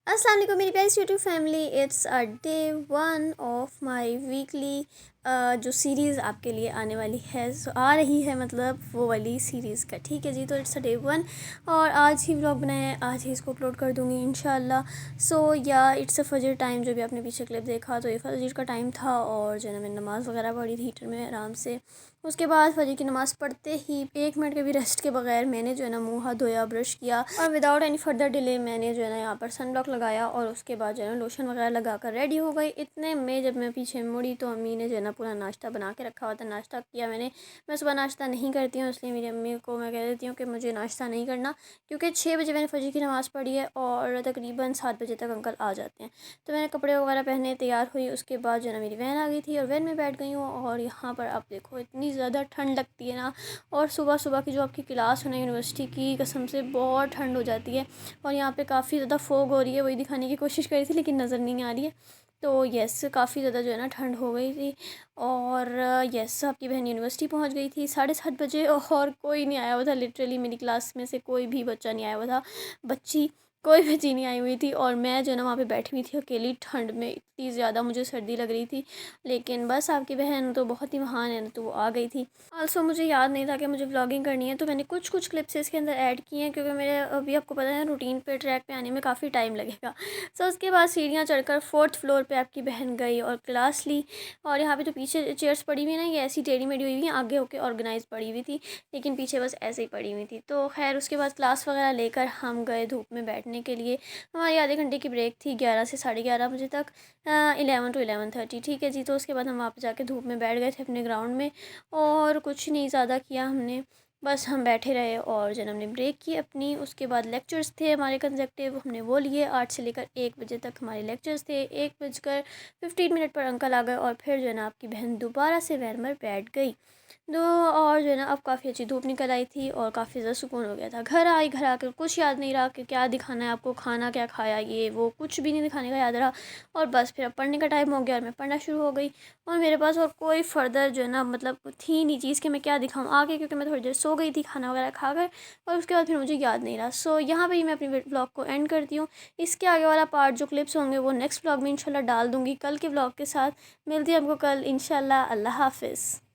अस्सलाम वालेकुम मेरी प्यारी YouTube family. It's a day 1 of my weekly जो सीरीज़ आपके लिए आने वाली है, आ रही है, मतलब वो वाली सीरीज़ का। ठीक है जी, तो इट्स अ डे 1 और आज ही व्लॉग बनाया है, आज ही इसको अपलोड कर दूँगी इंशाल्लाह। सो या इट्स अ फजर टाइम। जो भी आपने पीछे क्लिप देखा तो ये फजर का टाइम था और जो है ना मैंने नमाज़ वगैरह पढ़ी थी हीटर में आराम से। उसके बाद फजर की नमाज़ पढ़ते ही 1 मिनट के भी रेस्ट के बगैर मैंने जो है ना मुँह हाथ धोया, ब्रश किया और विदाउट एनी फर्दर डिले मैंने जो है ना यहाँ पर सन ब्लॉक लगाया और उसके बाद जो है ना लोशन वगैरह लगा कर रेडी हो गई। इतने में जब मैं पीछे मुड़ी तो अम्मी ने जो है ना पूरा नाश्ता बना के रखा हुआ था। नाश्ता किया मैंने। मैं सुबह नाश्ता नहीं करती हूँ, इसलिए मेरी अम्मी को मैं कह देती हूँ कि मुझे नाश्ता नहीं करना, क्योंकि 6 बजे मैंने फजर की नमाज़ पढ़ी है और तकरीबन 7 बजे तक अंकल आ जाते हैं। तो मैंने कपड़े वगैरह पहने, तैयार हुई। उसके बाद जो है ना मेरी वैन आ गई थी और वैन में बैठ गई हूँ। और यहाँ पर आप देखो इतनी ज़्यादा ठंड लगती है ना, और सुबह सुबह की जो आपकी क्लास है ना यूनिवर्सिटी की, कसम से बहुत ठंड हो जाती है। और यहाँ पे काफ़ी ज़्यादा फोग हो रही है, वही दिखाने की कोशिश करी थी लेकिन नज़र नहीं आ रही है। तो यस, काफ़ी ज़्यादा जो है ना ठंड हो गई थी। और यस, आपकी बहन यूनिवर्सिटी पहुँच गई थी 7:30 बजे और कोई नहीं आया हुआ था। लिटरली मेरी क्लास में से कोई भी बच्चा नहीं आया हुआ था, बच्ची कोई बच्ची नहीं आई हुई थी। और मैं जो है ना वहाँ पे बैठी हुई थी अकेली ठंड में, इतनी ज़्यादा मुझे सर्दी लग रही थी। लेकिन बस आपकी बहन तो बहुत ही महान है ना, तो वो आ गई थी। आल्सो मुझे याद नहीं था कि मुझे व्लॉगिंग करनी है, तो मैंने कुछ कुछ क्लिप्स इसके अंदर ऐड की हैं, क्योंकि मेरे अभी आपको पता है रूटीन पे ट्रैक पे आने में काफ़ी टाइम लगेगा। सो उसके बाद सीढ़ियाँ चढ़कर 4th फ्लोर पे आपकी बहन गई और क्लास ली। और यहाँ पे तो पीछे चेयर्स पड़ी हुई ना, ये ऐसी टेढ़ी मेढ़ी हुई हुई हैं, आगे होके ऑर्गेनाइज पड़ी हुई थी, लेकिन पीछे बस ऐसे ही पड़ी हुई थी। तो खैर उसके बाद क्लास वगैरह लेकर हम गए धूप में बैठने के लिए। हमारी आधे घंटे की ब्रेक थी 11 से 11:30 बजे तक, 11 to 11:30। ठीक है जी, तो उसके बाद हम वहाँ पर जाके धूप में बैठ गए थे अपने ग्राउंड में। और कुछ नहीं ज़्यादा किया हमने, बस हम बैठे रहे और जब हमने ब्रेक की अपनी। उसके बाद लेक्चर्स थे हमारे कंसेक्टिव, हमने वो लिए। 8 से लेकर 1 बजे तक हमारे लेक्चर्स थे। 1:15 पर अंकल आ गए और फिर जो है ना आपकी बहन दोबारा से वैन में बैठ गई। और जो है ना अब काफ़ी अच्छी धूप निकल आई थी और काफ़ी ज़्यादा सुकून हो गया था। घर आई, घर आकर कुछ याद नहीं रहा कि क्या दिखाना है आपको, खाना क्या खाया, ये वो कुछ भी नहीं दिखाने का याद रहा। और बस फिर अब पढ़ने का टाइम हो गया और मैं पढ़ना शुरू हो गई। और मेरे पास और कोई फ़र्दर जो है ना मतलब थी नहीं चीज़ कि मैं क्या दिखाऊँ आगे, क्योंकि मैं थोड़ी देर सो गई थी खाना वगैरह खाकर। और उसके बाद फिर मुझे याद नहीं रहा। सो यहाँ पे ही मैं अपनी व्लॉग को एंड करती हूँ। इसके आगे वाला पार्ट जो क्लिप्स होंगे वो नेक्स्ट व्लॉग में इंशाल्लाह डाल दूँगी, कल के व्लॉग के साथ। मिलती है आपको कल इंशाल्लाह। अल्लाह हाफ़िज़।